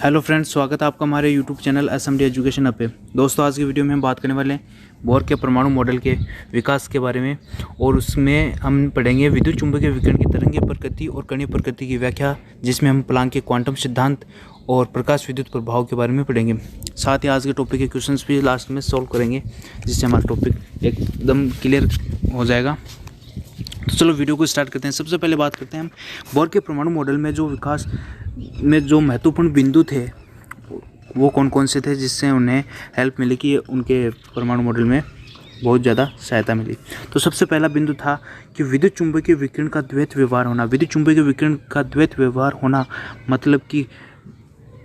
Hello friends, स्वागत है आपका हमारे यूट्यूब चैनल एसएमडी एजुकेशन पे। दोस्तों, आज की वीडियो में हम बात करने वाले हैं बोर के परमाणु मॉडल के विकास के बारे में, और उसमें हम पढ़ेंगे विद्युत चुंबकीय विकिरण की तरंगीय प्रकृति और कणीय प्रकृति की व्याख्या, जिसमें हम प्लांक के क्वांटम सिद्धांत और प्रकाश विद्युत प्रभाव के बारे में पढ़ेंगे। साथ ही आज के टॉपिक के क्वेश्चंस भी लास्ट में सॉल्व करेंगे, जिससे हमारा टॉपिक एकदम क्लियर हो जाएगा। तो चलो वीडियो को स्टार्ट करते हैं। सबसे पहले बात करते हैं हम बोर के परमाणु मॉडल में जो विकास में जो महत्वपूर्ण बिंदु थे वो कौन कौन से थे, जिससे उन्हें हेल्प मिली कि उनके परमाणु मॉडल में बहुत ज़्यादा सहायता मिली। तो सबसे पहला बिंदु था कि विद्युत चुंबकीय विकिरण का द्वैत व्यवहार होना। विद्युत चुंबकीय विकिरण का द्वैत व्यवहार होना मतलब कि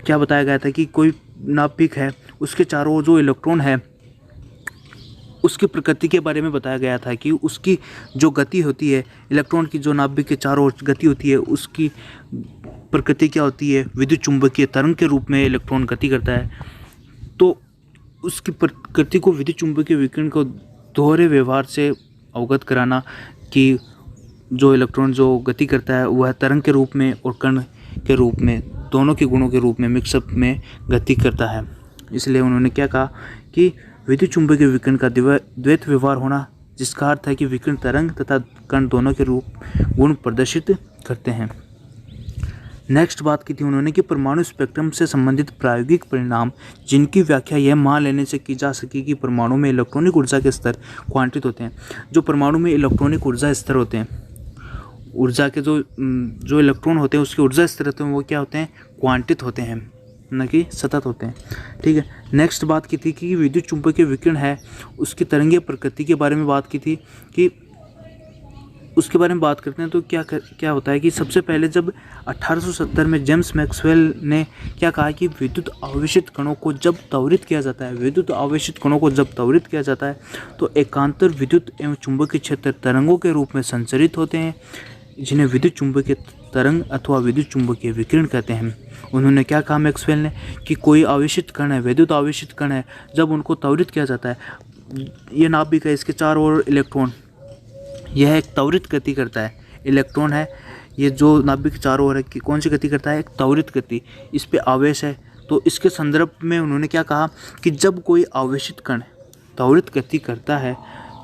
क्या बताया गया था कि कोई नाभिक है, उसके चारों ओर जो इलेक्ट्रॉन है उसकी प्रकृति के बारे में बताया गया था कि उसकी जो गति होती है, इलेक्ट्रॉन की जो नाभिक के चारों ओर गति होती है, उसकी प्रकृति क्या होती है। विद्युत चुंबकीय तरंग के रूप में इलेक्ट्रॉन गति करता है, तो उसकी प्रकृति को विद्युत चुंबकीय विकिरण को दोहरे व्यवहार से अवगत कराना कि जो इलेक्ट्रॉन जो गति करता है वह तरंग के रूप में और कण के रूप में, दोनों के गुणों के रूप में मिक्सअप में गति करता है। इसलिए उन्होंने क्या कहा कि विद्युत चुंबकीय विकिरण का द्वैत व्यवहार होना, जिसका अर्थ है कि विकिरण तरंग तथा कण दोनों के गुण प्रदर्शित करते हैं। नेक्स्ट बात की थी उन्होंने कि परमाणु स्पेक्ट्रम से संबंधित प्रायोगिक परिणाम, जिनकी व्याख्या यह मान लेने से की जा सके कि परमाणु में इलेक्ट्रॉनिक ऊर्जा के स्तर क्वांटित होते हैं। जो परमाणु में इलेक्ट्रॉनिक ऊर्जा स्तर होते हैं, ऊर्जा के जो इलेक्ट्रॉन होते हैं उसके ऊर्जा स्तर होते हैं, वो क्या होते हैं, क्वांटित होते हैं, न कि सतत होते हैं। ठीक है। नेक्स्ट बात की थी कि विद्युत चुंबकीय विकिरण है उसकी तरंगीय प्रकृति के बारे में बात की थी कि उसके बारे में बात करते हैं तो क्या होता है कि सबसे पहले जब 1870 में जेम्स मैक्सवेल ने क्या कहा कि विद्युत आवेशित कणों को जब त्वरित किया जाता है, तो एकांतर विद्युत एवं चुंबकीय क्षेत्र तरंगों के रूप में संचरित होते हैं, जिन्हें विद्युत चुंबकीय तरंग अथवा विद्युत चुंबकीय विकिरण कहते हैं। उन्होंने क्या कहा मैक्सवेल ने कि कोई आवेशित कण है, विद्युत आवेशित कण है, जब उनको त्वरित किया जाता है, ये नाभिक है, इसके चारों ओर इलेक्ट्रॉन, यह एक त्वरित गति करता है। इलेक्ट्रॉन है, ये जो नाभिक के चारों ओर है, कि कौन सी गति करता है, एक त्वरित गति, इस पे आवेश है। तो इसके संदर्भ में उन्होंने क्या कहा कि जब कोई आवेशित कण त्वरित गति करता है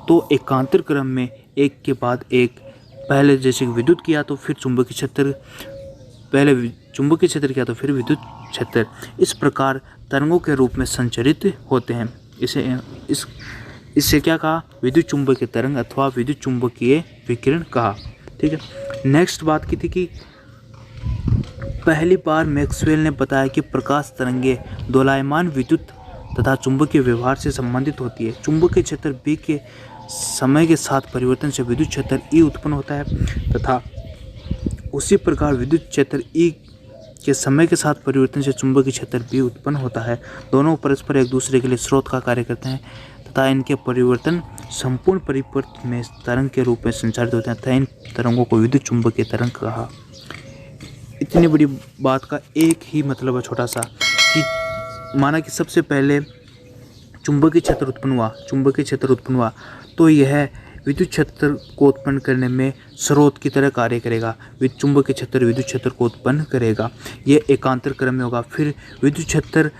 तो एकांतर क्रम में एक के बाद एक, पहले जैसे विद्युत किया तो फिर चुंबकीय क्षेत्र, पहले चुंबकीय क्षेत्र किया तो फिर विद्युत क्षेत्र, इस प्रकार तरंगों के रूप में संचरित होते हैं। इससे क्या कहा, विद्युत चुंबकीय तरंग अथवा विद्युत चुंबकीय विकिरण कहा। ठीक है। नेक्स्ट बात की थी कि पहली बार मैक्सवेल ने बताया कि प्रकाश तरंगे दोलायमान विद्युत तथा चुंबकीय व्यवहार से संबंधित होती है। चुंबकीय क्षेत्र B के समय के साथ परिवर्तन से विद्युत क्षेत्र E उत्पन्न होता है, तथा उसी प्रकार विद्युत क्षेत्र E के समय के साथ परिवर्तन से चुंबकीय क्षेत्र B उत्पन्न होता है। दोनों परस्पर एक दूसरे के लिए स्रोत का कार्य करते हैं तथा इनके परिवर्तन संपूर्ण परिपथ में तरंग के रूप में संचारित होते हैं, तथा इन तरंगों को विद्युत चुंबकीय तरंग कहा। इतनी बड़ी बात का एक ही मतलब है छोटा सा, कि माना कि सबसे पहले चुंबकीय क्षेत्र उत्पन्न हुआ, तो यह विद्युत क्षेत्र को उत्पन्न करने में स्रोत की तरह कार्य करेगा। चुंबकीय क्षेत्र विद्युत क्षेत्र को उत्पन्न करेगा, यह एकांतर क्रम में होगा। फिर विद्युत क्षेत्र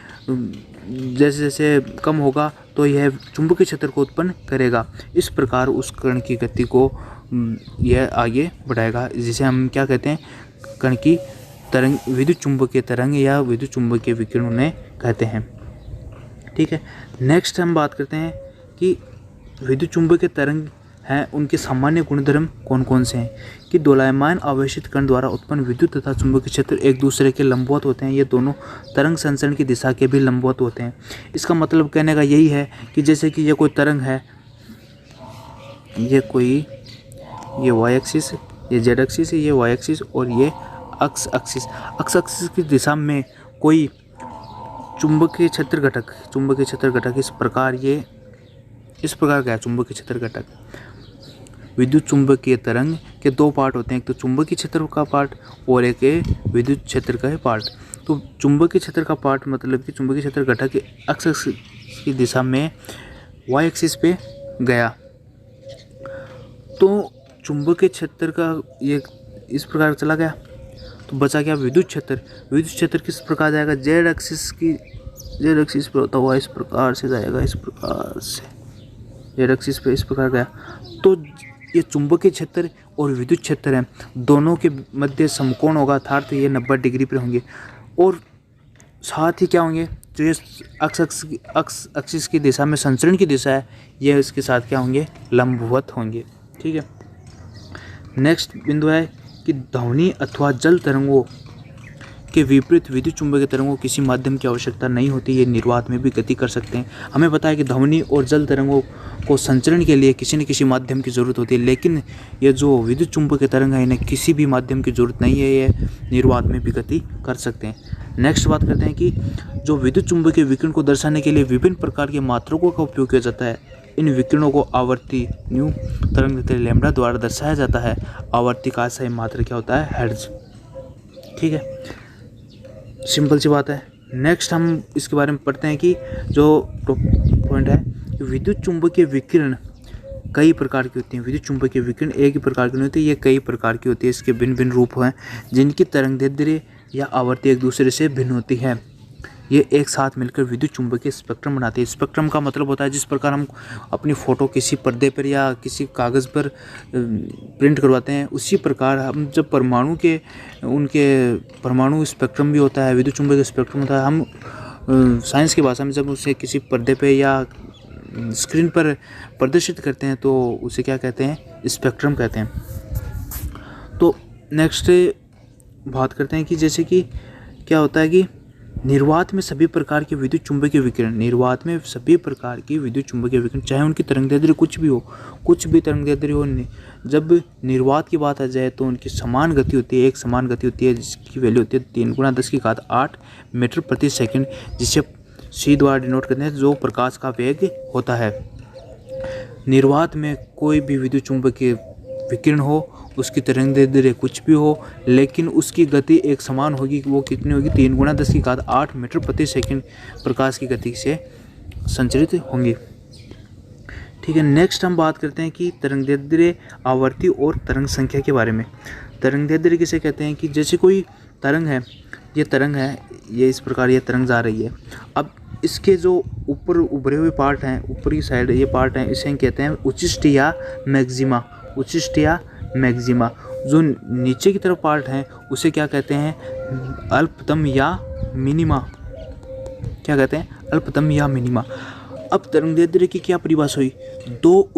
जैसे जैसे कम होगा तो यह चुंबकीय क्षेत्र को उत्पन्न करेगा। इस प्रकार उस कण की गति को यह आगे बढ़ाएगा, जिसे हम क्या कहते हैं, कण की तरंग, विद्युत चुंबकीय तरंग या विद्युत चुंबकीय विकिरण उन्हें कहते हैं। ठीक है। नेक्स्ट हम बात करते हैं कि विद्युत चुंबकीय तरंग हैं, उनके सामान्य गुणधर्म कौन कौन से हैं। कि दोलायमान आवेशित कण द्वारा उत्पन्न विद्युत तथा चुंबकीय क्षेत्र एक दूसरे के लंबवत होते हैं। ये दोनों तरंग संचरण की दिशा के भी लंबवत होते हैं। इसका मतलब कहने का यही है कि जैसे कि ये कोई तरंग है, ये वाई एक्सिस, ये जेड एक्सिस, ये वाई एक्सिस और ये एक्स एक्सिस की दिशा में कोई चुंबकीय क्षेत्र घटक इस प्रकार क्या चुंबकीय क्षेत्र घटक। विद्युत चुंबकीय तरंग के दो पार्ट होते हैं, एक तो चुंबकीय क्षेत्र का पार्ट और एक विद्युत क्षेत्र का पार्ट। तो चुंबकीय क्षेत्र का पार्ट मतलब कि चुंबकीय क्षेत्र घटक एक्स की दिशा में वाई एक्सिस पे गया, तो चुंबकीय क्षेत्र का ये इस प्रकार चला गया, तो बचा क्या विद्युत क्षेत्र। विद्युत क्षेत्र किस प्रकार जाएगा, जेड एक्सिस पर होता हुआ इस प्रकार से जाएगा, इस प्रकार से जेड एक्सिस पे इस प्रकार गया। तो ये चुंबकीय क्षेत्र और विद्युत क्षेत्र है, दोनों के मध्य समकोण होगा, अर्थात ये 90 डिग्री पर होंगे। और साथ ही क्या होंगे, जो ये अक्ष एक्सिस की दिशा में संचरण की दिशा है, ये इसके साथ क्या होंगे, लंबवत होंगे। ठीक है। नेक्स्ट बिंदु है कि ध्वनि अथवा जल तरंगों के विपरीत विद्युत चुंबकीय तरंगों किसी माध्यम की आवश्यकता नहीं होती, ये निर्वात में भी गति कर सकते हैं। हमें पता है कि ध्वनि और जल तरंगों को संचरण के लिए किसी न किसी माध्यम की जरूरत होती है, लेकिन ये जो विद्युत चुंबकीय तरंग है, इन्हें किसी भी माध्यम की जरूरत नहीं है, ये निर्वात में भी गति कर सकते हैं। नेक्स्ट बात करते हैं कि जो विद्युत चुंबकीय विकिरण को दर्शाने के लिए विभिन्न प्रकार के मात्रकों का उपयोग किया जाता है। इन विकिरणों को आवर्ती न्यू तरंगदैर्घ्य लैम्ब्डा द्वारा दर्शाया जाता है। आवर्ती का सही मात्रक क्या होता है, हर्ट्ज। ठीक है, सिंपल सी बात है। नेक्स्ट हम इसके बारे में पढ़ते हैं कि जो पॉइंट है, विद्युत चुंबकीय विकिरण कई प्रकार की होती हैं। विद्युत चुंबकीय विकिरण एक ही प्रकार की नहीं होती, ये कई प्रकार की होती है। इसके भिन्न भिन्न रूप हैं जिनकी तरंगदैर्घ्य या आवर्ती एक दूसरे से भिन्न होती है। ये एक साथ मिलकर विद्युत चुंबकीय स्पेक्ट्रम बनाते हैं। स्पेक्ट्रम का मतलब होता है जिस प्रकार हम अपनी फ़ोटो किसी पर्दे पर या किसी कागज़ पर प्रिंट करवाते हैं, उसी प्रकार हम जब परमाणु के उनके परमाणु स्पेक्ट्रम भी होता है, विद्युत चुंबकीय स्पेक्ट्रम होता है। हम साइंस की भाषा में जब उसे किसी पर्दे पे या स्क्रीन पर प्रदर्शित करते हैं तो उसे क्या कहते हैं, स्पेक्ट्रम कहते हैं। तो नेक्स्ट बात करते हैं कि जैसे कि क्या होता है कि निर्वात में सभी प्रकार के विद्युत चुंबकीय विकिरण, निर्वात में सभी प्रकार की विद्युत चुंबकीय विकिरण, चाहे उनकी तरंगदैर्घ्य कुछ भी हो, कुछ भी तरंगदैर्घ्य हो, जब निर्वात की बात आ जाए तो उनकी समान गति होती है, एक समान गति होती है, जिसकी वैल्यू होती है 3 × 10⁸ मीटर प्रति सेकंड, जिसे सी द्वारा डिनोट करते हैं, जो प्रकाश का वेग होता है। निर्वात में कोई भी विद्युत चुंबकीय विकिरण हो, उसकी तरंगदैर्घ्य कुछ भी हो, लेकिन उसकी गति एक समान होगी। वो कितनी होगी, 3 × 10⁸ मीटर प्रति सेकंड प्रकाश की गति से संचरित होंगी। ठीक है, नेक्स्ट हम बात करते हैं कि तरंगदैर्घ्य, आवर्ती और तरंग संख्या के बारे में। तरंगदैर्घ्य किसे कहते हैं कि जैसे कोई तरंग है, ये इस प्रकार ये तरंग जा रही है। अब इसके जो ऊपर उभरे हुए पार्ट हैं, ऊपर की साइड ये पार्ट हैं, इसे कहते हैं उच्चिष्ट या मैक्सिमा। उच्चिष्ट या मैक्सिमा। जो नीचे की तरफ पार्ट हैं उसे क्या कहते हैं, अल्पतम या मिनिमा। क्या कहते हैं, अल्पतम या मिनिमा। अब तरंगदैर्घ्य की क्या परिभाषा हुई, दो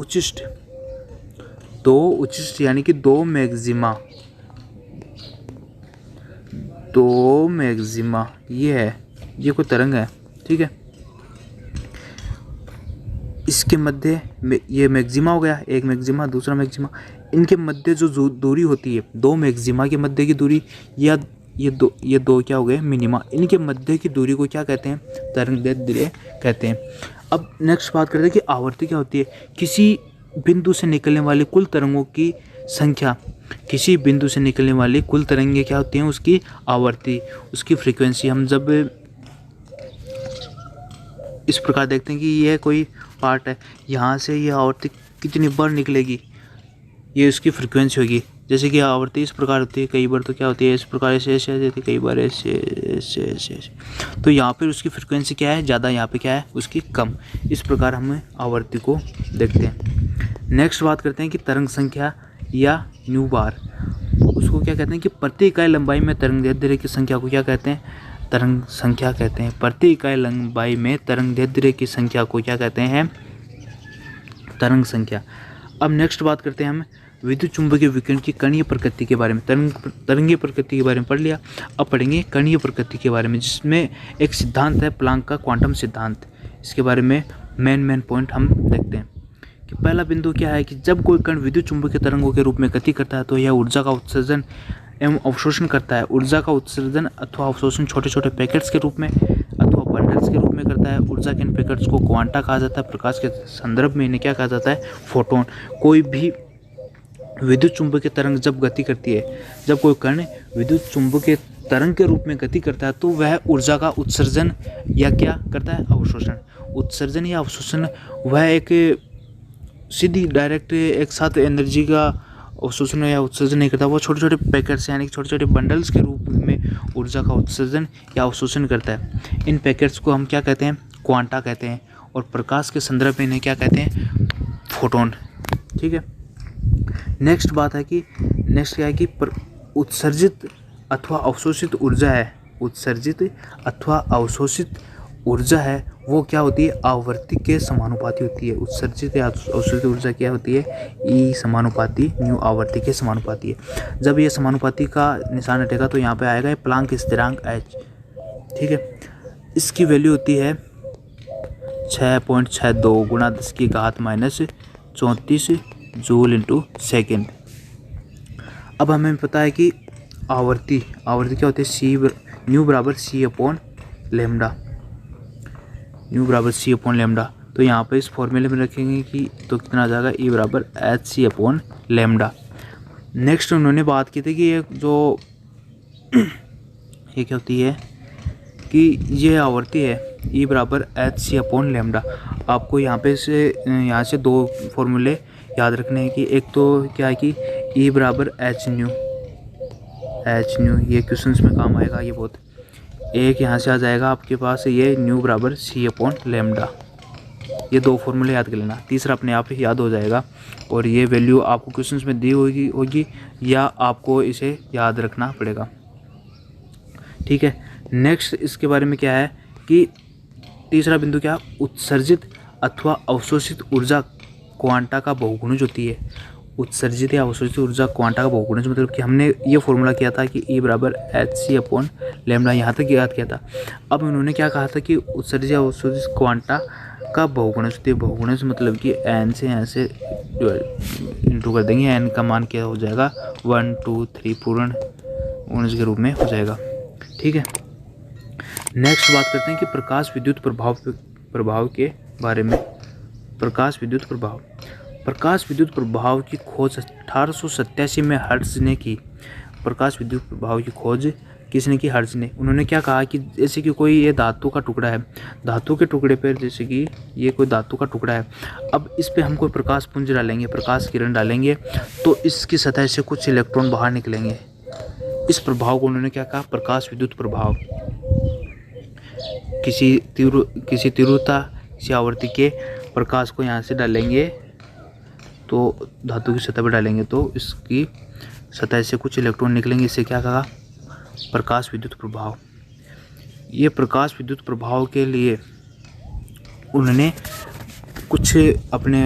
उच्चिष्ट यानी कि दो मैक्सिमा, ये कोई तरंग है। ठीक है, इसके मध्य में ये मैक्सिमा हो गया, एक मैक्सिमा दूसरा मैक्सिमा। इनके मध्य जो दूरी होती है, दो मैक्सिमा के मध्य की दूरी, या ये दो क्या हो गए, मिनिमा। इनके मध्य की दूरी को क्या कहते हैं, तरंगदैर्घ्य कहते हैं। अब नेक्स्ट बात करते हैं कि आवर्ती क्या होती है। किसी बिंदु से निकलने वाली कुल तरंगों की संख्या, किसी बिंदु से निकलने वाली कुल तरंगें क्या होती हैं, उसकी आवर्ती, उसकी फ्रीक्वेंसी। हम जब इस प्रकार देखते हैं कि यह कोई पार्ट है, यहाँ से ये आवर्ती कितनी बार निकलेगी, ये उसकी फ्रीक्वेंसी होगी। जैसे कि आवर्ती इस प्रकार होती है, कई बार तो क्या होती है इस प्रकार ऐसे ऐसे होती है, कई बार ऐसे ऐसे ऐसे ऐसे। तो यहाँ पर उसकी फ्रीक्वेंसी क्या है, ज़्यादा, यहाँ पे क्या है उसकी कम। इस प्रकार हम आवर्ती को देखते हैं। नेक्स्ट बात करते हैं कि तरंग संख्या या न्यू बार, उसको क्या कहते हैं कि प्रति इकाई लंबाई में तरंगदैर्घ्य की संख्या को क्या कहते हैं, तरंग संख्या कहते हैं। प्रति इकाई लंबाई में तरंगदैर्घ्य की संख्या को क्या कहते हैं, तरंग संख्या। अब नेक्स्ट बात करते हैं हम विद्युत चुंबकीय विकिरण की कणीय प्रकृति के बारे में। तरंगीय प्रकृति के बारे में पढ़ लिया, अब पढ़ेंगे कणीय प्रकृति के बारे में, जिसमें एक सिद्धांत है प्लांक का क्वांटम सिद्धांत। इसके बारे में मेन पॉइंट हम देखते हैं कि पहला बिंदु क्या है कि जब कोई कण विद्युत चुंबकीय तरंगों के रूप में गति करता है तो यह ऊर्जा का उत्सर्जन एवं अवशोषण करता है। ऊर्जा का उत्सर्जन अथवा अवशोषण छोटे छोटे पैकेट्स के रूप में अथवा बंडल्स के रूप में करता है। ऊर्जा के इन पैकेट्स को क्वांटा कहा जाता है। प्रकाश के संदर्भ में इन्हें क्या कहा जाता है, फोटोन। कोई भी विद्युत चुंबकीय तरंग जब गति करती है, जब कोई कण विद्युत चुंबकीय तरंग के रूप में गति करता है तो वह ऊर्जा का उत्सर्जन या क्या करता है, अवशोषण। उत्सर्जन या अवशोषण वह एक सीधी डायरेक्ट एक साथ एनर्जी का अवशोषण या उत्सर्जन नहीं करता, वो छोटे छोटे पैकेट्स यानी छोटे छोटे बंडल्स के रूप ऊर्जा का उत्सर्जन या अवशोषण करता है। इन पैकेट्स को हम क्या कहते हैं, क्वांटा कहते हैं, और प्रकाश के संदर्भ में इन्हें क्या कहते हैं, फोटोन। ठीक है। नेक्स्ट बात है कि नेक्स्ट क्या है कि उत्सर्जित अथवा अवशोषित ऊर्जा है, उत्सर्जित अथवा अवशोषित ऊर्जा है वो क्या होती है, आवृत्ति के समानुपाती होती है। उत्सर्जित या अवशोषित ऊर्जा क्या होती है, ई समानुपाती न्यू आवृत्ति के समानुपाती है। जब ये समानुपाती का निशान हटेगा तो यहाँ पे आएगा ये प्लांक स्थिरांक h। ठीक है। इसकी वैल्यू होती है 6.62 गुणा 10 की घात -34 जूल इंटू सेकेंड। अब हमें पता है कि आवृत्ति क्या होती है, सी न्यू बराबर सी अपॉन लेमडा, न्यू बराबर सी अपॉन लेमडा। तो यहाँ पे इस फॉर्मूले में रखेंगे कि तो कितना आ जाएगा, ई बराबर H C upon lambda. Next उन्होंने बात की थी कि ये जो ये क्या होती है कि ये आवृत्ति है ई बराबर एच सी अपॉन लेमडा। आपको यहाँ से दो फॉर्मूले याद रखने हैं कि एक तो क्या है कि ई बराबर एच न्यू, ये क्वेश्चंस में काम आएगा ये बहुत। एक यहाँ से आ जाएगा आपके पास ये न्यू बराबर सी अपॉन लेमडा। ये दो फॉर्मूले याद कर लेना, तीसरा अपने आप ही याद हो जाएगा। और ये वैल्यू आपको क्वेश्चंस में दी होगी या आपको इसे याद रखना पड़ेगा। ठीक है। नेक्स्ट इसके बारे में क्या है कि तीसरा बिंदु क्या, उत्सर्जित अथवा अवशोषित ऊर्जा क्वांटा का बहुगुणज होती है। उत्सर्जित या अवशोषित ऊर्जा क्वांटा का बहुगुणज मतलब कि हमने ये फॉर्मूला किया था कि ई बराबर एच सी अपॉन लेमडा, यहाँ तक याद किया था। अब उन्होंने क्या कहा था कि उत्सर्जित या अवशोषित क्वांटा का बहुगुणज होती है। बहुगुणज मतलब कि एन से ऐसे इंटू कर देंगे, एन का मान क्या हो जाएगा 1 2 3 पूर्ण गुणज के रूप में हो जाएगा। ठीक है। नेक्स्ट बात करते हैं कि प्रकाश विद्युत प्रभाव के बारे में। प्रकाश विद्युत प्रभाव की खोज 1887 में हर्ट्ज ने की। प्रकाश विद्युत प्रभाव की खोज किसने की, हर्ट्ज ने। उन्होंने क्या कहा कि जैसे कि कोई ये धातु का टुकड़ा है, धातु के टुकड़े पर जैसे कि ये कोई धातु का टुकड़ा है, अब इस पे हम कोई प्रकाश पुंज डालेंगे, प्रकाश किरण डालेंगे तो इसकी सतह से कुछ इलेक्ट्रॉन बाहर निकलेंगे। इस प्रभाव को उन्होंने क्या कहा, प्रकाश विद्युत प्रभाव। किसी तीव्रता किसी आवृत्ति के प्रकाश को यहाँ से डालेंगे तो धातु की सतह पर डालेंगे तो इसकी सतह से कुछ इलेक्ट्रॉन निकलेंगे, इसे क्या कहा, प्रकाश विद्युत प्रभाव। ये प्रकाश विद्युत प्रभाव के लिए उन्होंने कुछ अपने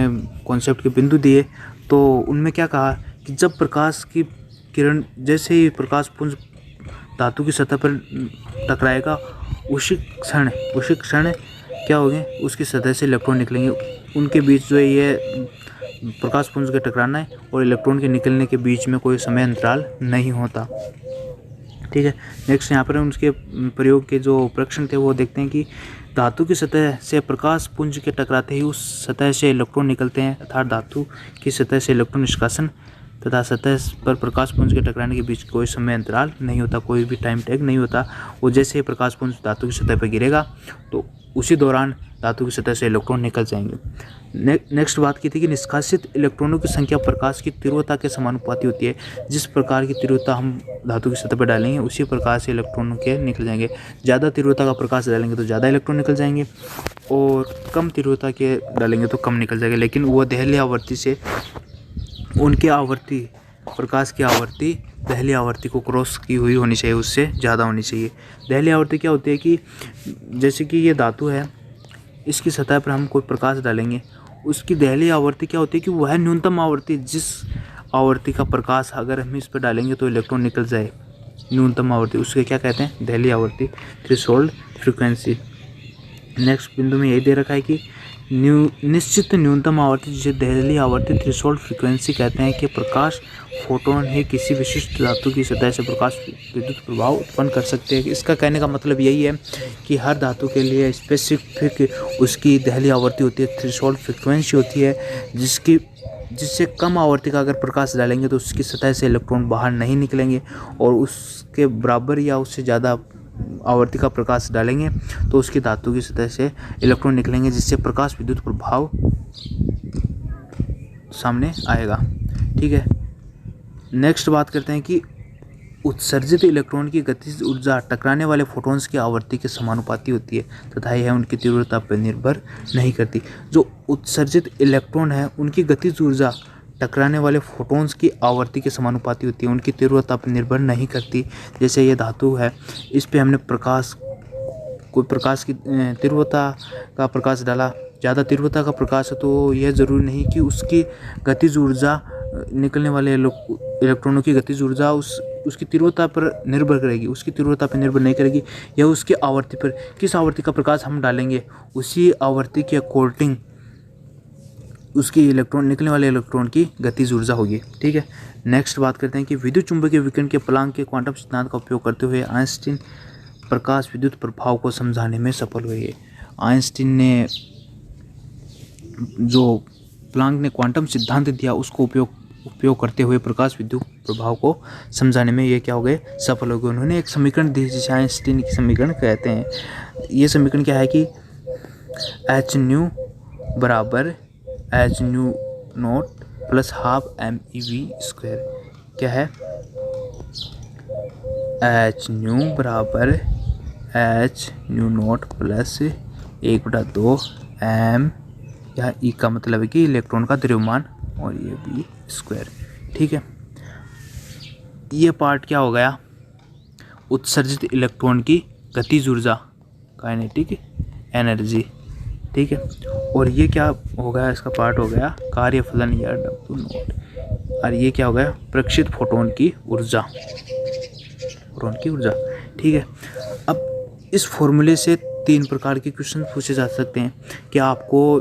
कॉन्सेप्ट के बिंदु दिए। तो उनमें क्या कहा कि जब प्रकाश की किरण जैसे ही प्रकाश पुंज धातु की सतह पर टकराएगा उसी क्षण क्या होंगे, उसकी सतह से इलेक्ट्रॉन निकलेंगे। उनके बीच जो है ये प्रकाश पुंज के टकराना है और इलेक्ट्रॉन के निकलने के बीच में कोई समय अंतराल नहीं होता। ठीक है। नेक्स्ट यहाँ पर उनके प्रयोग के जो परीक्षण थे वो देखते हैं कि धातु की सतह से प्रकाश पुंज के टकराते ही उस सतह से इलेक्ट्रॉन निकलते हैं, अर्थात धातु की सतह से इलेक्ट्रॉन निष्कासन तथा सतह पर प्रकाश पुंज के टकराने के बीच कोई समय अंतराल नहीं होता, कोई भी टाइम टैग नहीं होता। वो जैसे ही प्रकाश पुंज धातु की सतह पर गिरेगा तो उसी दौरान धातु की सतह से इलेक्ट्रॉन निकल जाएंगे। नेक्स्ट बात की थी कि निष्कासित इलेक्ट्रॉनों की संख्या प्रकाश की तीव्रता के समानुपाती होती है। जिस प्रकार की तीव्रता हम धातु की सतह पर डालेंगे उसी प्रकार से इलेक्ट्रॉनों के निकल जाएंगे। ज़्यादा तीव्रता का प्रकाश डालेंगे तो ज़्यादा इलेक्ट्रॉन निकल जाएंगे और कम तीव्रता के डालेंगे तो कम निकल जाएंगे। लेकिन वो दहली आवृत्ति से उनकी आवृत्ति, प्रकाश की आवृत्ति दहली आवृत्ति को क्रॉस की हुई होनी चाहिए, उससे ज़्यादा होनी चाहिए। दहली आवृत्ति क्या होती है कि जैसे कि ये धातु है, इसकी सतह पर हम कोई प्रकाश डालेंगे, उसकी दहली आवृत्ति क्या होती है कि वह न्यूनतम आवृत्ति, जिस आवृत्ति का प्रकाश अगर हम इस पर डालेंगे तो इलेक्ट्रॉन निकल जाए, न्यूनतम आवृत्ति, उसके क्या कहते हैं, दहली आवृत्ति, थ्रेशोल्ड फ्रीक्वेंसी। नेक्स्ट बिंदु में यही दे रखा है कि निश्चित न्यूनतम आवृत्ति जिसे दहली आवृत्ति थ्रेशोल्ड फ्रीक्वेंसी कहते हैं कि प्रकाश फोटोन ही किसी विशिष्ट धातु की सतह से प्रकाश विद्युत प्रभाव उत्पन्न कर सकते हैं। इसका कहने का मतलब यही है कि हर धातु के लिए स्पेसिफिक उसकी दहली आवृत्ति होती है, थ्रेशोल्ड फ्रीक्वेंसी होती है, जिससे कम आवृत्ति का अगर प्रकाश डालेंगे तो उसकी सतह से इलेक्ट्रॉन बाहर नहीं निकलेंगे और उसके बराबर या उससे ज़्यादा आवृत्ति का प्रकाश डालेंगे तो उसकी धातु की सतह से इलेक्ट्रॉन निकलेंगे, जिससे प्रकाश विद्युत प्रभाव सामने आएगा। ठीक है। नेक्स्ट बात करते हैं कि उत्सर्जित इलेक्ट्रॉन की गतिज ऊर्जा टकराने वाले फोटॉन्स की आवृत्ति के समानुपाती होती है तथा यह उनकी तीव्रता पर निर्भर नहीं करती। जो उत्सर्जित इलेक्ट्रॉन है उनकी गतिज ऊर्जा टकराने वाले फोटॉन्स की आवृत्ति के समानुपाती होती है, उनकी तीव्रता पर निर्भर नहीं करती। जैसे ये धातु है, इस पे हमने कोई प्रकाश की तीव्रता का प्रकाश डाला, ज़्यादा तीव्रता का प्रकाश है तो यह ज़रूरी नहीं कि उसकी गतिज ऊर्जा, निकलने वाले इलेक्ट्रॉनों की गतिज ऊर्जा उसकी तीव्रता पर निर्भर करेगी, उसकी तीव्रता पर निर्भर नहीं करेगी। यह उसकी आवृत्ति पर, किस आवृत्ति का प्रकाश हम डालेंगे उसी आवृत्ति के अकॉर्डिंग उसकी निकलने वाले इलेक्ट्रॉन की गतिज ऊर्जा होगी। ठीक है, नेक्स्ट बात करते हैं कि विद्युत चुंबकीय विकिरण के प्लांक के क्वांटम सिद्धांत का उपयोग करते हुए आइंस्टीन प्रकाश विद्युत प्रभाव को समझाने में सफल हुए। आइंस्टीन ने जो प्लांक ने क्वांटम सिद्धांत दिया उसको उपयोग करते हुए प्रकाश विद्युत प्रभाव को समझाने में ये क्या हो गए, सफल हो गए। उन्होंने एक समीकरण दी जिसे आइंस्टीन की समीकरण कहते हैं। ये समीकरण क्या है कि एच न्यू बराबर H nu naught plus half M E V square. क्या है, एच न्यू बराबर H nu naught plus 1/2 M, यहाँ ई का मतलब है कि इलेक्ट्रॉन का द्रव्यमान, और ये भी स्क्वायर। ठीक है, ये पार्ट क्या हो गया, उत्सर्जित इलेक्ट्रॉन की गतिज ऊर्जा, काइनेटिक एनर्जी। ठीक है, और ये क्या हो गया, इसका पार्ट हो गया कार्यफलन या डब्ल्यू नॉट, और ये क्या हो गया, प्रक्षिप्त फोटोन की ऊर्जा, ठीक है। अब इस फॉर्मूले से 3 प्रकार के क्वेश्चन पूछे जा सकते हैं कि आपको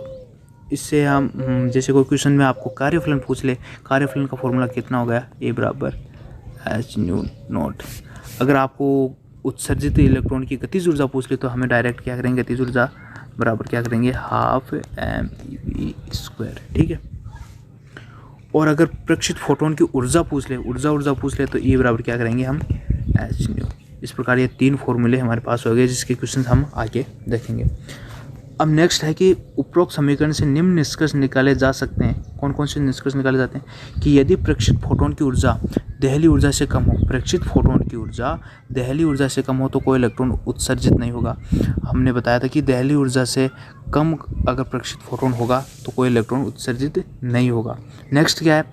इससे हम जैसे कोई क्वेश्चन में आपको कार्यफलन पूछ ले, कार्यफलन का फॉर्मूला कितना हो गया, ए बराबर एच न्यू नॉट। अगर आपको उत्सर्जित इलेक्ट्रॉन की गतिज ऊर्जा पूछ ले तो हमें डायरेक्ट क्या करेंगे, गतिज ऊर्जा बराबर क्या करेंगे, half M E V square. ठीक है, और अगर प्रक्षिप्त फोटोन की ऊर्जा पूछ ले तो ई बराबर क्या करेंगे हम, एच न्यू। इस प्रकार ये 3 फॉर्मूले हमारे पास हो गए जिसके क्वेश्चन हम आगे देखेंगे। अब नेक्स्ट है कि उपरोक्त समीकरण से निम्न निष्कर्ष निकाले जा सकते हैं। कौन कौन से निष्कर्ष निकाले जाते हैं कि यदि प्रक्षिप्त फोटोन की ऊर्जा दहली ऊर्जा से कम हो, प्रक्षिप्त फोटोन की ऊर्जा दहली ऊर्जा से कम हो तो कोई इलेक्ट्रॉन उत्सर्जित नहीं होगा। हमने बताया था कि दहली ऊर्जा से कम अगर प्रक्षिप्त फोटोन होगा तो कोई इलेक्ट्रॉन उत्सर्जित नहीं होगा। नेक्स्ट क्या है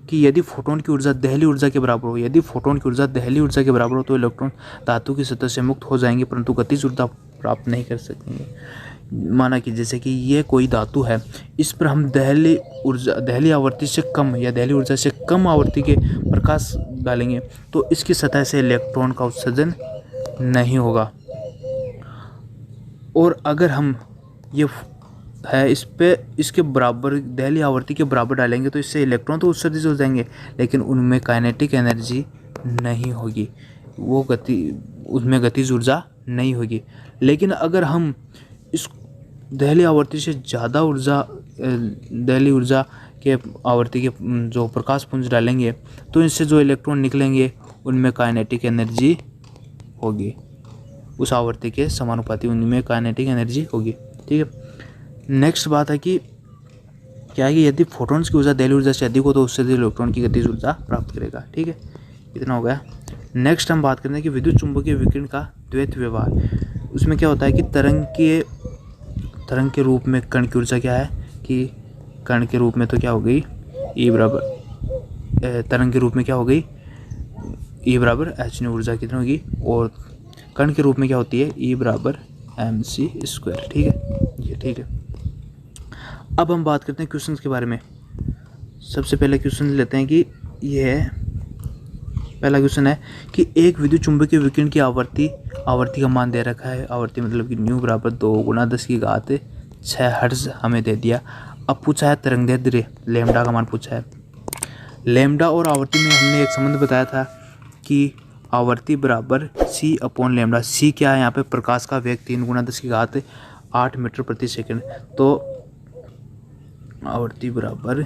कि यदि फोटोन की ऊर्जा दहली ऊर्जा के बराबर हो, यदि फोटोन की ऊर्जा दहली ऊर्जा के बराबर हो तो इलेक्ट्रॉन धातु की सतह से मुक्त हो जाएंगे परंतु गतिज ऊर्जा प्राप्त नहीं कर सकेंगे। माना कि जैसे कि ये कोई धातु है, इस पर हम दहली आवृत्ति से कम या दहली ऊर्जा से कम आवृत्ति के प्रकाश डालेंगे तो इसकी सतह से इलेक्ट्रॉन का उत्सर्जन नहीं होगा। और अगर हम ये है इस पे इसके बराबर दहली आवृत्ति के बराबर डालेंगे तो इससे इलेक्ट्रॉन तो उत्सर्जित हो जाएंगे लेकिन उनमें काइनेटिक एनर्जी नहीं होगी, उसमें गतिज ऊर्जा नहीं होगी। लेकिन अगर हम इस दहली आवृत्ति से ज़्यादा दहली ऊर्जा के आवृत्ति के जो प्रकाश पुंज डालेंगे तो इससे जो इलेक्ट्रॉन निकलेंगे उनमें काइनेटिक एनर्जी होगी, उस आवृत्ति के समानुपाती उनमें काइनेटिक एनर्जी होगी। ठीक है, नेक्स्ट बात है कि क्या है कि यदि फोटॉन्स की ऊर्जा दहली ऊर्जा से अधिक हो तो उससे इलेक्ट्रॉन की गतिज ऊर्जा प्राप्त करेगा। ठीक है, इतना हो गया। नेक्स्ट हम बात करते हैं कि विद्युत चुंबकीय विकिरण का द्वैत व्यवहार। उसमें क्या होता है कि तरंग के रूप में कण की ऊर्जा क्या है कि कण के रूप में तो क्या हो गई, ई बराबर तरंग के रूप में क्या हो गई, ई बराबर एच न्यू ऊर्जा कितनी होगी, और कण के रूप में क्या होती है, ई बराबर एम सी स्क्वायर। ठीक है, ये ठीक है। अब हम बात करते हैं क्वेश्चंस के बारे में। सबसे पहले क्वेश्चन लेते हैं कि यह पहला क्वेश्चन है कि एक विद्युत चुंबकीय विकिरण की आवर्ती का मान दे रखा है। आवर्ती मतलब कि न्यू बराबर 2 × 10⁶ हर्ट्ज हमें दे दिया। अब पूछा है तरंगदैर्ध्य लैम्डा का मान पूछा है। लैम्डा और आवर्ती में हमने एक संबंध बताया था कि आवर्ती बराबर c/λ। सी क्या है यहाँ पे, प्रकाश का वेग 3 × 10⁸ मीटर प्रति सेकंड। तो आवर्ती बराबर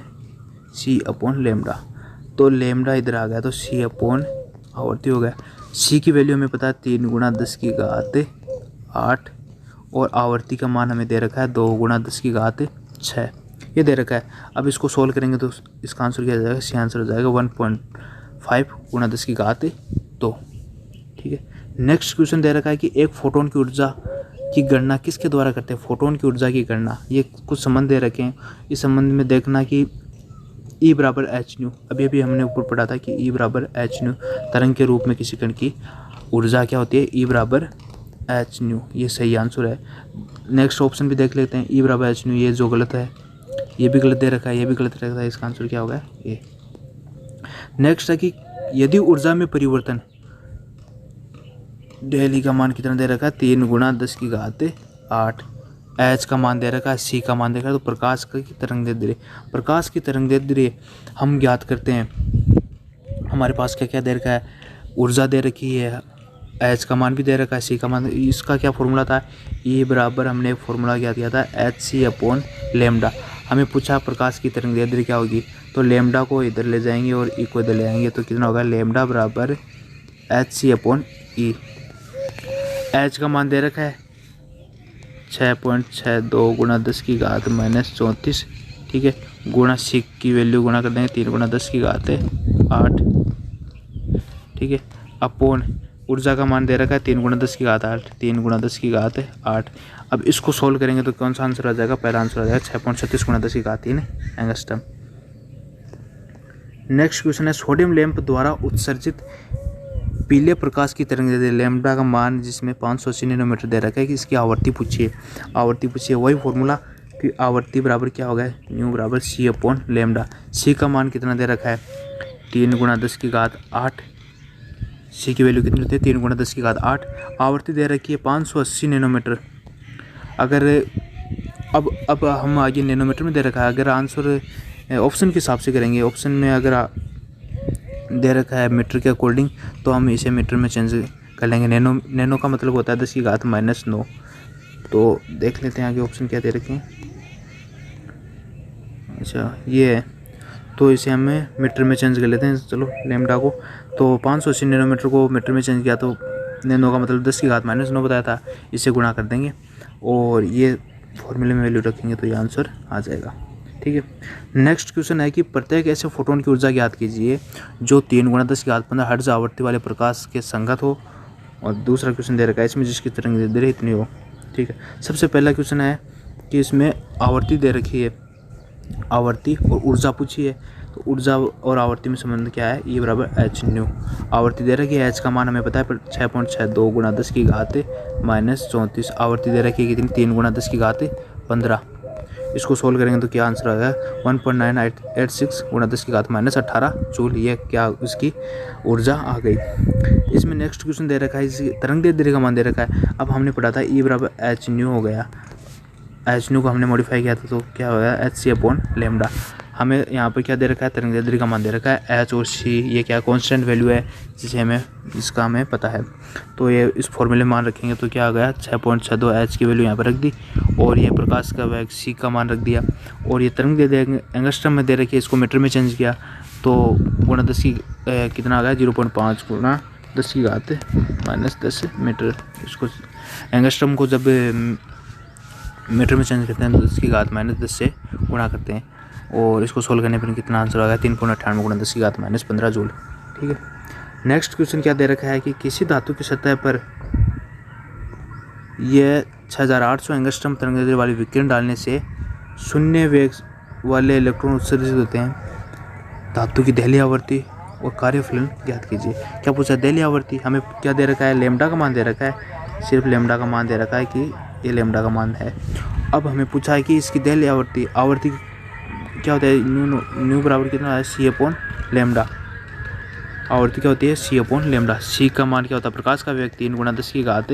c/λ, तो लैम्डा इधर आ गया तो c/ आवर्ती हो गया। c की वैल्यू हमें पता है 3 × 10⁸ और आवर्ती का मान हमें दे रखा है 2 × 10⁶ ये दे रखा है। अब इसको सोल्व करेंगे तो इसका आंसर क्या हो जाएगा, सी आंसर हो जाएगा 1.5 × 10⁻⁴ 2। ठीक है, नेक्स्ट क्वेश्चन दे रखा है कि एक फोटोन की ऊर्जा की गणना किसके द्वारा करते हैं। फोटोन की ऊर्जा की गणना, ये कुछ संबंध दे रखे हैं। इस संबंध में देखना कि E बराबर एच न्यू, अभी हमने ऊपर पढ़ा था कि E बराबर एच न्यू, तरंग के रूप में किसी कण की ऊर्जा क्या होती है, E बराबर एच न्यू, ये सही आंसर है। नेक्स्ट ऑप्शन भी देख लेते हैं, E बराबर एच न्यू, ये जो गलत है, ये भी गलत दे रखा है, ये भी गलत रखा है, इसका आंसर क्या होगा ये। नेक्स्ट है कि यदि ऊर्जा में परिवर्तन, डेली का मान कितना दे रखा है, 3 गुणा 10 की घात 8, एच का मान दे रखा है, सी का मान दे रखा है, तो प्रकाश की तरंग दैर्ध्य, प्रकाश की तरंग दैर्ध्य हम ज्ञात करते हैं। हमारे पास क्या क्या दे रखा है, ऊर्जा दे रखी है, एच का मान भी दे रखा है, सी का मान, इसका क्या फॉर्मूला था, E बराबर हमने फॉर्मूला क्या दिया था, एच सी अपॉन लेमडा। हमें पूछा प्रकाश की तरंग दैर्ध्य क्या होगी, तो लेमडा को इधर ले जाएंगे और E को इधर ले आएंगे, तो कितना होगा, लेमडा बराबर एच सी अपॉन ई। एच का मान दे रखा है 6.62 गुणा 10 की घात -34, ठीक है, गुणा सी की वैल्यू गुणा कर देंगे, 3 गुणा 10 की घात 8, ठीक है, अपॉन ऊर्जा का मान दे रखा है 3 गुणा 10 की घात 8, 3 गुणा 10 की घात 8। अब इसको सोल्व करेंगे तो कौन सा आंसर आ जाएगा, पहला आंसर आ जाएगा 6.36 गुणा 10 की घात 3 एंगस्ट्रम। नेक्स्ट क्वेश्चन है, सोडियम लैंप द्वारा उत्सर्जित पीले प्रकाश की तरंग दैर्ध्य लैम्बडा का मान जिसमें 580 नैनोमीटर दे रखा है, कि इसकी आवृत्ति पूछिए, आवृत्ति पूछिए, वही फॉर्मूला कि आवृत्ति बराबर क्या होगा, न्यू बराबर सी अपॉन लैम्बडा। सी का मान कितना दे रखा है, 3 गुणा 10 की घात 8, सी की वैल्यू कितनी होती है, 3 गुणा 10 की घात 8, आवृत्ति दे रखी है 580 नैनोमीटर। अगर अब हम आगे नैनोमीटर में दे रखा है, अगर आंसर ऑप्शन के हिसाब से करेंगे, ऑप्शन में अगर दे रखा है मीटर के अकॉर्डिंग, तो हम इसे मीटर में चेंज कर लेंगे। नैनो का मतलब होता है 10 की घात -9। तो देख लेते हैं आगे ऑप्शन क्या दे रखे हैं। अच्छा ये है, तो इसे हमें मीटर में चेंज कर लेते हैं, चलो लैम्बडा को। तो 580 नैनोमीटर को मीटर में चेंज किया, तो नैनो का मतलब 10 की घात -9 बताया था, इसे गुणा कर देंगे और ये फॉर्मूले में वैल्यू रखेंगे, तो ये आंसर आ जाएगा। ठीक है, नेक्स्ट क्वेश्चन है कि प्रत्येक ऐसे फोटोन की ऊर्जा ज्ञात कीजिए जो 3 गुणा 10 की घात 15 हर्ट्ज आवृत्ति वाले प्रकाश के संगत हो। और दूसरा क्वेश्चन दे रखा है इसमें जिसकी तरंग दैर्ध्य इतनी हो। ठीक है, सबसे पहला क्वेश्चन है कि इसमें आवृत्ति दे रखी है, आवृत्ति और ऊर्जा पूछी है, तो ऊर्जा और आवृत्ति में संबंध क्या है, E बराबर एच न्यू। आवृत्ति दे रखी है, एच का मान हमें पता है 6.62 गुणा 10 की घात -34, आवृत्ति दे रखी है कितनी, 3 गुणा 10 की घात 15। इसको सोल्व करेंगे तो क्या आंसर आएगा, 1.986 गुणा 10 की घात -18 जूल, ये क्या उसकी ऊर्जा आ गई। इसमें नेक्स्ट क्वेश्चन दे रखा है, इसकी तरंग दैर्ध्य का मान दे रखा है। अब हमने पढ़ा था E बराबर एच न्यू हो गया, एच न्यू को हमने मॉडिफाई किया था, तो क्या हो गया, एच सी अपॉन लेमडा। हमें यहाँ पर क्या दे रखा है, तरंग दैर्ध्य का मान दे रखा है, एच और सी ये क्या कांस्टेंट वैल्यू है, जिसे इसका हमें पता है, तो ये इस फॉर्मूले में मान रखेंगे तो क्या आ गया, 6.62 एच की वैल्यू यहाँ पर रख दी, और ये प्रकाश का वेग सी का मान रख दिया, और ये तरंग दैर्ध्य एंगस्ट्रम में दे रखी है, इसको मीटर में चेंज किया, तो गुणा 10 की कितना आ गया, 0.5 गुणा 10 की घात -10 मीटर। इसको एंगस्ट्रम को जब मीटर में चेंज करते हैं तो 10 की घात -10 से गुणा करते हैं, और इसको सोल्व करने पर कितना आंसर आ गया, 3.98 गुणा 10 की घात -15 जूल। ठीक है, नेक्स्ट क्वेश्चन क्या दे रखा है कि किसी धातु की सतह पर यह 6800 एंगस्ट्रम तरंग दैर्ध्य वाली विकिरण डालने से शून्य वेग वाले इलेक्ट्रॉन उत्सर्जित होते हैं। धातु की दहलीय आवृत्ति और कार्यफलन ज्ञात कीजिए। क्या पूछा, दहलीय आवृत्ति हमें क्या दे रखा है, लैम्बडा का मान दे रखा है, सिर्फ लैम्बडा का मान दे रखा है कि ये लैम्बडा का मान है। अब हमें पूछा है कि इसकी दहलीय आवृत्ति, आवृत्ति क्या होता है, न्यू बराबर कितना है, सी अपॉन लैम्बडा। आवृत्ति क्या होती है, सी अपॉन लैम्बडा। सी का मान क्या होता है, प्रकाश का वेग 3 गुणा 10 की घात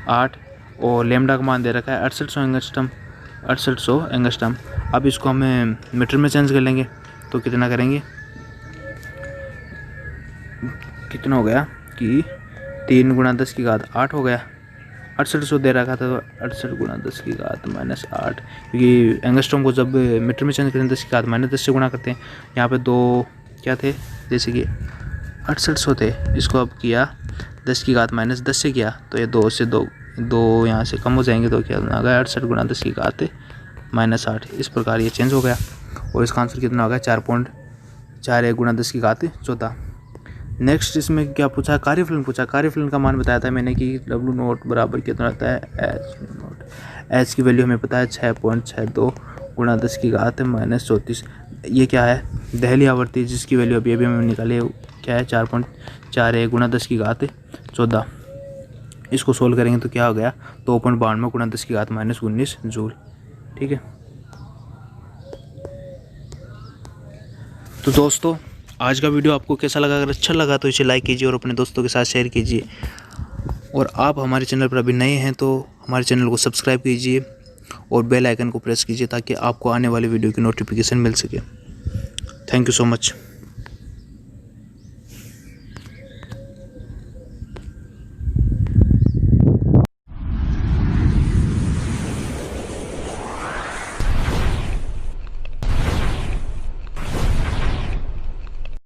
8, और लैम्बडा का मान दे रखा है 6800 एंगस्ट्रम। अब इसको हमें मीटर में चेंज कर लेंगे, तो कितना करेंगे, कितना हो गया कि 3 गुणा 10 की घात 8 हो गया, 6800 दे रखा था, तो 68 गुणा 10 की घात -8, क्योंकि एंगस्ट्रॉम को जब मीटर में चेंज करें 10 की घात -10 से गुणा करते हैं। यहाँ पे दो क्या थे, जैसे कि 6800 थे, इसको अब किया 10 की घात -10 से किया, तो ये 2 से 2 यहाँ से कम हो जाएंगे, तो क्या आ गया 68 गुणा 10 की घात -8। इस प्रकार ये चेंज हो गया, और इसका आंसर कितना हो गया, 4.41 गुणा 10 की घात 14। नेक्स्ट इसमें क्या पूछा, कार्यफलन पूछा। कार्यफलन का मान बताया था मैंने कि W नोट बराबर कितना रहता है एच नोट। एच की वैल्यू हमें पता है 6.62 गुणा 10 की घात -34। ये क्या है, दहली आवर्ती जिसकी वैल्यू अभी अभी हमने निकाली है क्या है 4.41 गुणा 10 की घात 14। इसको सोल्व करेंगे तो क्या हो गया 2.92 गुणा 10 की घात -19 जूल। ठीक है, तो दोस्तों आज का वीडियो आपको कैसा लगा? अगर अच्छा लगा तो इसे लाइक कीजिए और अपने दोस्तों के साथ शेयर कीजिए। और आप हमारे चैनल पर अभी नए हैं तो हमारे चैनल को सब्सक्राइब कीजिए और बेल आइकन को प्रेस कीजिए ताकि आपको आने वाले वीडियो की नोटिफिकेशन मिल सके। Thank you so much.